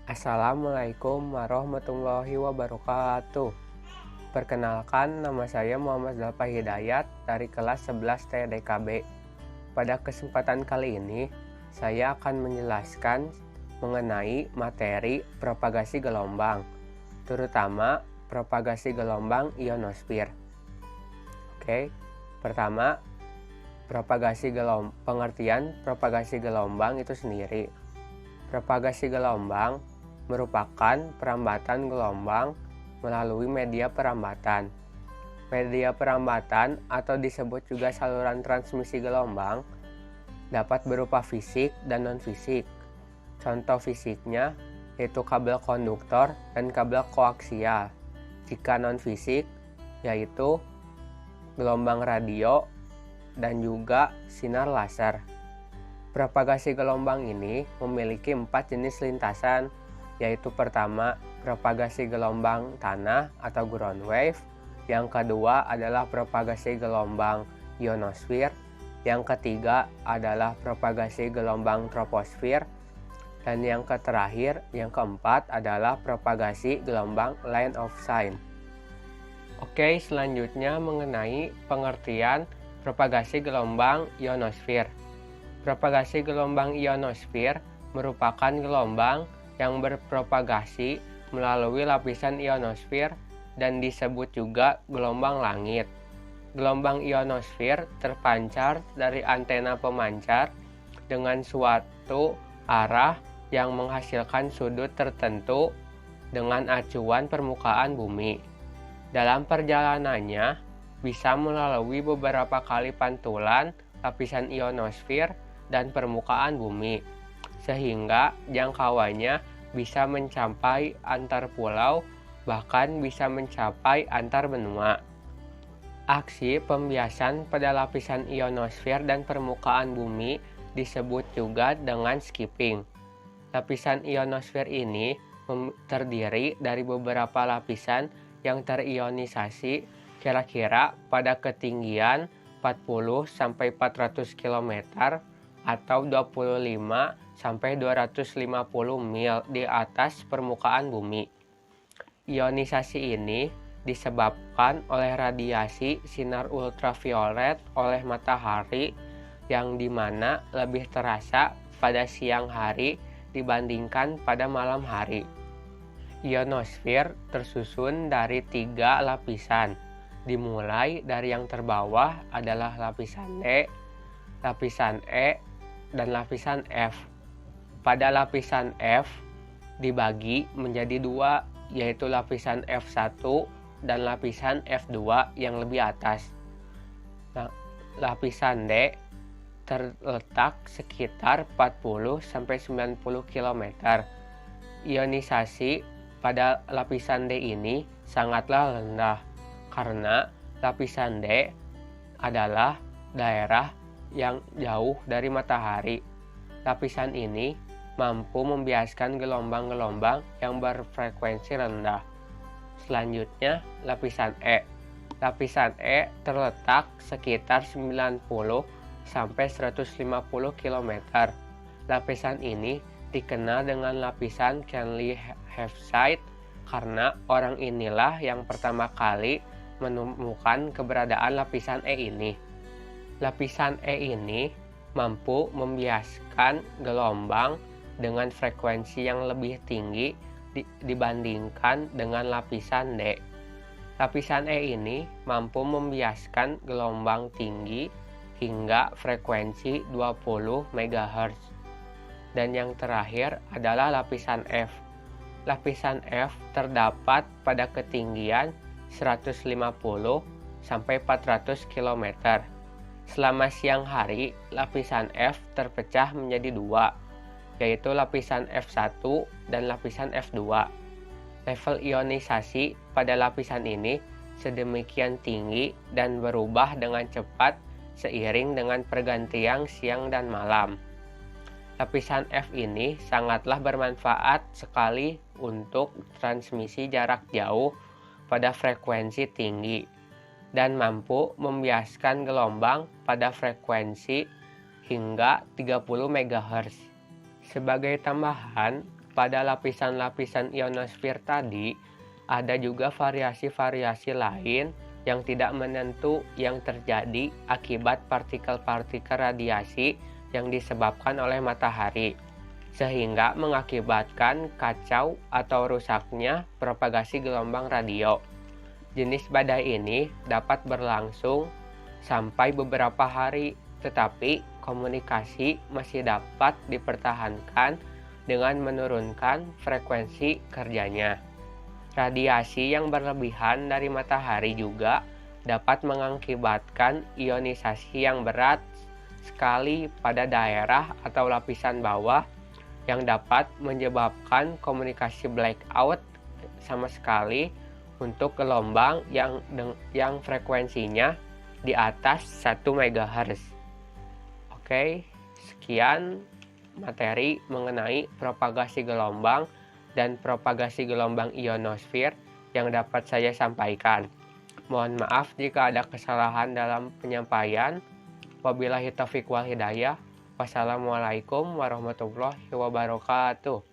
Assalamualaikum warahmatullahi wabarakatuh. Perkenalkan, nama saya Muhammad Zalfa Hidayat dari kelas 11 TDKB. Pada kesempatan kali ini, saya akan menjelaskan mengenai materi propagasi gelombang, terutama propagasi gelombang ionosfer. Oke, pertama, pengertian propagasi gelombang itu sendiri. Propagasi gelombang merupakan perambatan gelombang melalui media perambatan. Media perambatan atau disebut juga saluran transmisi gelombang dapat berupa fisik dan non-fisik. Contoh fisiknya yaitu kabel konduktor dan kabel koaksial. Jika non-fisik yaitu gelombang radio dan juga sinar laser. Propagasi gelombang ini memiliki 4 jenis lintasan, yaitu pertama, propagasi gelombang tanah atau ground wave. Yang kedua adalah propagasi gelombang ionosfer. Yang ketiga adalah propagasi gelombang troposfer. Dan yang terakhir, yang keempat adalah propagasi gelombang line of sight. Oke, selanjutnya mengenai pengertian propagasi gelombang ionosfer. Propagasi gelombang ionosfer merupakan gelombang yang berpropagasi melalui lapisan ionosfer dan disebut juga gelombang langit. Gelombang ionosfer terpancar dari antena pemancar dengan suatu arah yang menghasilkan sudut tertentu dengan acuan permukaan bumi. Dalam perjalanannya, bisa melalui beberapa kali pantulan lapisan ionosfer dan permukaan bumi, sehingga jangkauannya bisa mencapai antar pulau, bahkan bisa mencapai antar benua. Aksi pembiasan pada lapisan ionosfer dan permukaan bumi disebut juga dengan skipping. Lapisan ionosfer ini terdiri dari beberapa lapisan yang terionisasi kira-kira pada ketinggian 40-400 km atau 25-250 mil di atas permukaan bumi. Ionisasi ini disebabkan oleh radiasi sinar ultraviolet oleh matahari yang dimana lebih terasa pada siang hari dibandingkan pada malam hari. Ionosfer tersusun dari 3 lapisan, dimulai dari yang terbawah adalah lapisan D, lapisan E, dan lapisan F. Pada lapisan F dibagi menjadi 2, yaitu lapisan F1 dan lapisan F2 yang lebih atas. Lapisan D terletak sekitar 40-90 km. Ionisasi pada lapisan D ini sangatlah rendah karena lapisan D adalah daerah yang jauh dari matahari. Lapisan ini mampu membiaskan gelombang-gelombang yang berfrekuensi rendah. Selanjutnya, lapisan E. Lapisan E terletak sekitar 90-150 km. Lapisan ini dikenal dengan lapisan Canley-Heaviside karena orang inilah yang pertama kali menemukan keberadaan lapisan E ini. Lapisan E ini mampu membiaskan gelombang dengan frekuensi yang lebih tinggi dibandingkan dengan lapisan D. Lapisan E ini mampu membiaskan gelombang tinggi hingga frekuensi 20 MHz. Dan yang terakhir adalah lapisan F. Lapisan F terdapat pada ketinggian 150-400 km. Selama siang hari, lapisan F terpecah menjadi 2, yaitu lapisan F1 dan lapisan F2. Level ionisasi pada lapisan ini sedemikian tinggi dan berubah dengan cepat seiring dengan pergantian siang dan malam. Lapisan F ini sangatlah bermanfaat sekali untuk transmisi jarak jauh pada frekuensi tinggi dan mampu membiaskan gelombang pada frekuensi hingga 30 MHz. Sebagai tambahan, pada lapisan-lapisan ionosfer tadi, ada juga variasi-variasi lain yang tidak menentu yang terjadi akibat partikel-partikel radiasi yang disebabkan oleh matahari, sehingga mengakibatkan kacau atau rusaknya propagasi gelombang radio. Jenis badai ini dapat berlangsung sampai beberapa hari, tetapi komunikasi masih dapat dipertahankan dengan menurunkan frekuensi kerjanya. Radiasi yang berlebihan dari matahari juga dapat mengakibatkan ionisasi yang berat sekali pada daerah atau lapisan bawah yang dapat menyebabkan komunikasi blackout sama sekali untuk gelombang yang frekuensinya di atas 1 MHz. Oke, sekian materi mengenai propagasi gelombang dan propagasi gelombang ionosfer yang dapat saya sampaikan. Mohon maaf jika ada kesalahan dalam penyampaian. Wabillahi taufiq wal hidayah. Wassalamualaikum warahmatullahi wabarakatuh.